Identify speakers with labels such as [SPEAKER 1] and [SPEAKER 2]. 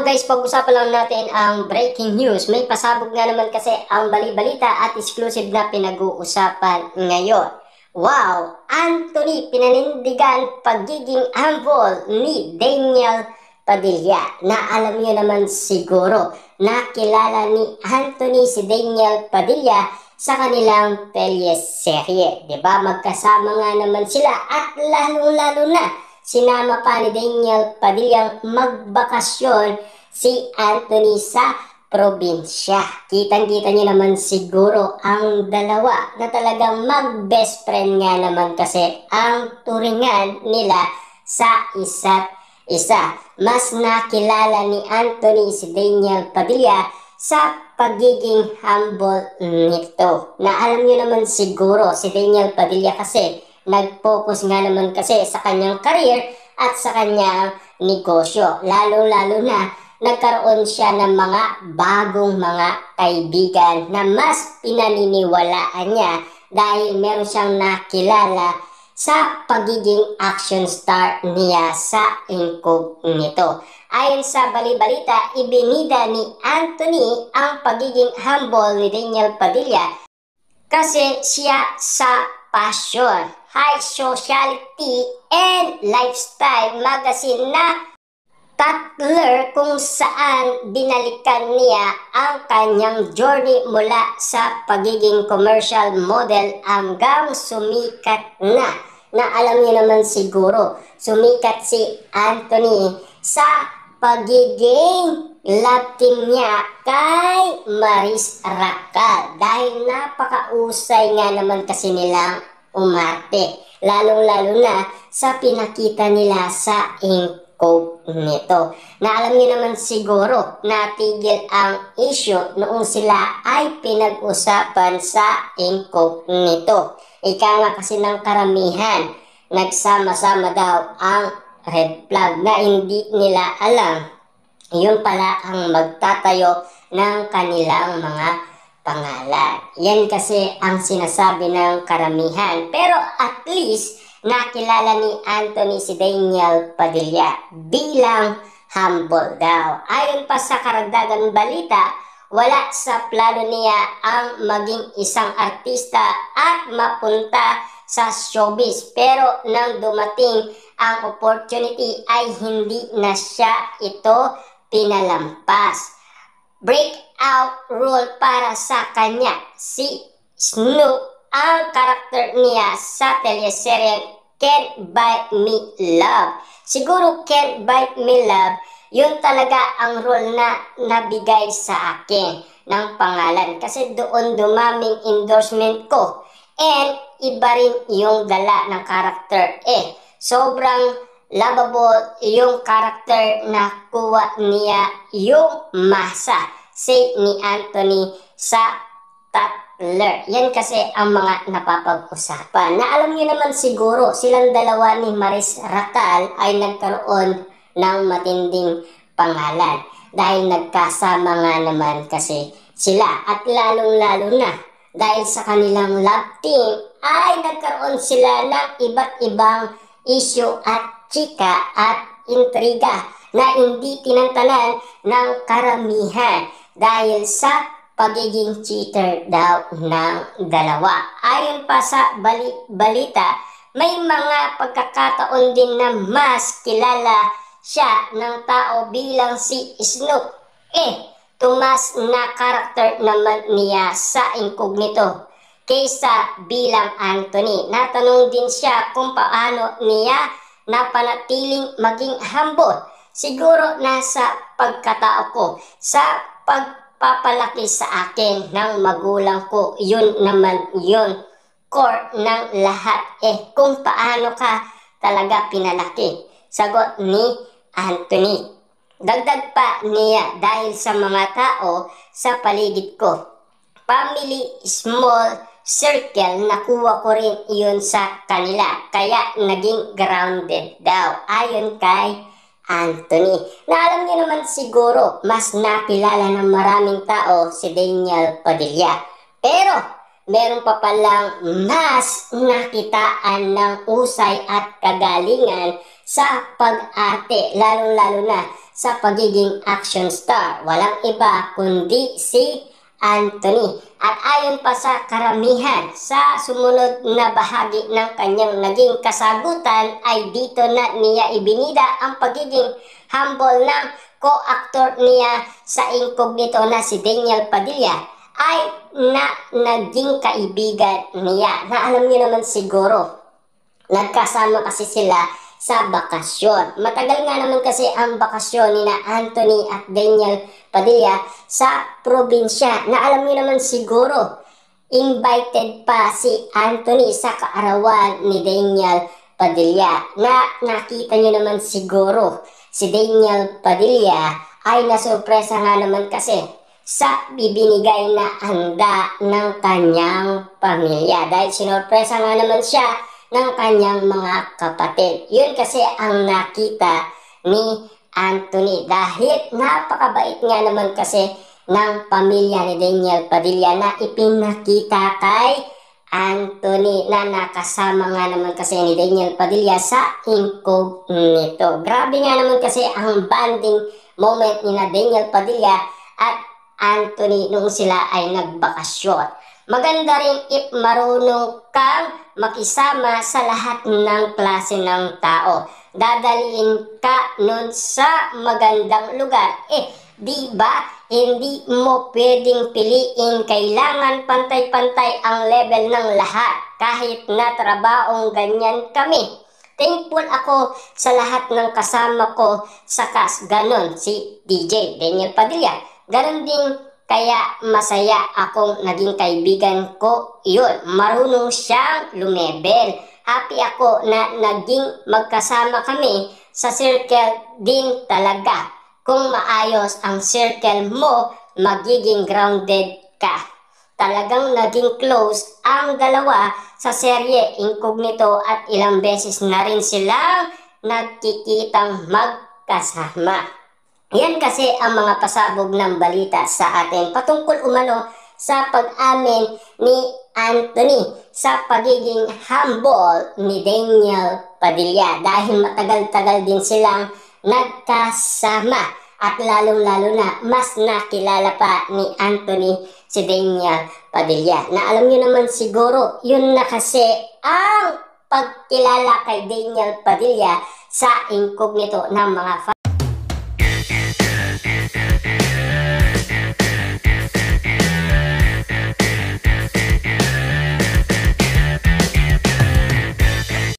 [SPEAKER 1] Guys, pag-usapan lang natin ang breaking news. May pasabog nga naman kasi ang bali-balita at exclusive na pinag-uusapan ngayon. Wow! Anthony pinanindigan pagiging humble ni Daniel Padilla. Na alam niyo naman siguro na kilala ni Anthony si Daniel Padilla sa kanilang teleserye. Diba? Magkasama nga naman sila at lalong-lalo na sinama pa ni Daniel Padilla magbakasyon si Anthony sa probinsya. Kitang-kita niyo naman siguro ang dalawa na talagang mag-best friend nga naman kasi ang turingan nila sa isa't isa. Mas nakilala ni Anthony si Daniel Padilla sa pagiging humble nito. Na alam niyo naman siguro si Daniel Padilla kasi nag-focus nga naman kasi sa kanyang career at sa kanyang negosyo. Lalo-lalo na nagkaroon siya ng mga bagong mga kaibigan na mas pinaniniwalaan niya dahil meron siyang nakilala sa pagiging action star niya sa incognito. Ayon sa bali-balita, ibinida ni Anthony ang pagiging humble ni Daniel Padilla kasi siya sa passion, high sociality, and lifestyle magazine na Tatler kung saan binalikan niya ang kanyang journey mula sa pagiging commercial model hanggang sumikat na. Na alam niyo naman siguro, sumikat si Anthony sa pagiging love team niya kay Maris Racal dahil napakausay nga naman kasi nilang umarte, lalong-lalo na sa pinakita nila sa incognito. Na alam niyo naman siguro natigil ang issue noong sila ay pinag-usapan sa incognito. Ika nga kasi ng karamihan, nagsama-sama daw ang red flag na hindi nila alam. Yun pala ang magtatayo ng kanilang mga pangalan. Yan kasi ang sinasabi ng karamihan. Pero at least nakilala ni Anthony si Daniel Padilla bilang humble daw. Ayon pa sa karagdagang balita, wala sa plano niya ang maging isang artista at mapunta sa showbiz. Pero nang dumating ang opportunity ay hindi na siya ito pinalampas. Breakout role para sa kanya si Snoop, ang karakter niya sa teleserye Can't Buy Me Love. Siguro Can't Buy Me Love, yun talaga ang role na nabigay sa akin ng pangalan kasi doon dumaming endorsement ko and iba rin yung dala ng karakter. Sobrang lovable yung karakter na kuha niya yung masa, say ni Anthony sa Tatler. Yan kasi ang mga napapag-usapan. Na alam niyo naman siguro, silang dalawa ni Maris Racal ay nagkaroon ng matinding pangalan dahil nagkasama nga naman kasi sila. At lalong-lalo na dahil sa kanilang love team ay nagkaroon sila ng iba't ibang issue at chika at intriga na hindi tinantanan ng karamihan dahil sa pagiging cheater daw ng dalawa. Ayon pa sa balita, may mga pagkakataon din na mas kilala siya ng tao bilang si Snoop. Tumas na karakter naman niya sa incognito kaysa bilang Anthony. Natanong din siya kung paano niya napanatiling maging humble. Siguro nasa pagkatao ko sa pagpapalaki sa akin ng magulang ko. Yun naman yun, core ng lahat. Kung paano ka talaga pinalaki. Sagot ni Anthony. Dagdag pa niya dahil sa mga tao sa paligid ko. Family, small circle, nakuha ko rin iyon sa kanila. Kaya naging grounded daw. Ayon kay Anthony. Na alam niyo naman siguro, mas nakilala ng maraming tao si Daniel Padilla. Pero meron pa palang mas nakitaan ng usay at kagalingan sa pag-arte. Lalong-lalo na sa pagiging action star. Walang iba kundi si Anthony. At ayon pa sa karamihan, sa sumunod na bahagi ng kanyang naging kasagutan ay dito na niya ibinida ang pagiging humble ng co-actor niya sa incognito na si Daniel Padilla ay naging kaibigan niya. Na alam niyo naman siguro, nagkasama kasi sila sa bakasyon. Matagal nga naman kasi ang bakasyon ni na Anthony at Daniel Padilla sa probinsya. Na alam niyo naman siguro, invited pa si Anthony sa kaarawan ni Daniel Padilla. Na nakita niyo naman siguro, si Daniel Padilla ay nasurpresa nga naman kasi sa ibinigay na handa ng kanyang pamilya. Dahil sinurpresa nga naman siya ng kanyang mga kapatid. Yun kasi ang nakita ni Anthony. Dahil napakabait nga naman kasi ng pamilya ni Daniel Padilla na ipinakita kay Anthony na nakasama nga naman kasi ni Daniel Padilla sa incognito. Grabe nga naman kasi ang bonding moment ni na Daniel Padilla at Anthony nung sila ay nagbakasyon. Maganda rin if marunong kang makisama sa lahat ng klase ng tao. Dadaliin ka nun sa magandang lugar. Di ba? Hindi mo pwedeng piliin. Kailangan pantay-pantay ang level ng lahat. Kahit na trabahong ganyan kami. Thankful ako sa lahat ng kasama ko sa cast. Ganon si DJ Daniel Padilla. Ganon din kaya masaya akong naging kaibigan ko yun. Marunong siyang lumebel. Happy ako na naging magkasama kami sa circle din talaga. Kung maayos ang circle mo, magiging grounded ka. Talagang naging close ang dalawa sa serye Incognito at ilang beses na rin silang nagkikitang magkasama. Yan kasi ang mga pasabog ng balita sa atin patungkol umano sa pag-amin ni Anthony sa pagiging humble ni Daniel Padilla. Dahil matagal-tagal din silang nagkasama at lalong-lalo na mas nakilala pa ni Anthony si Daniel Padilla. Na alam nyo naman siguro, yun na kasi ang pagkilala kay Daniel Padilla sa incognito ng mga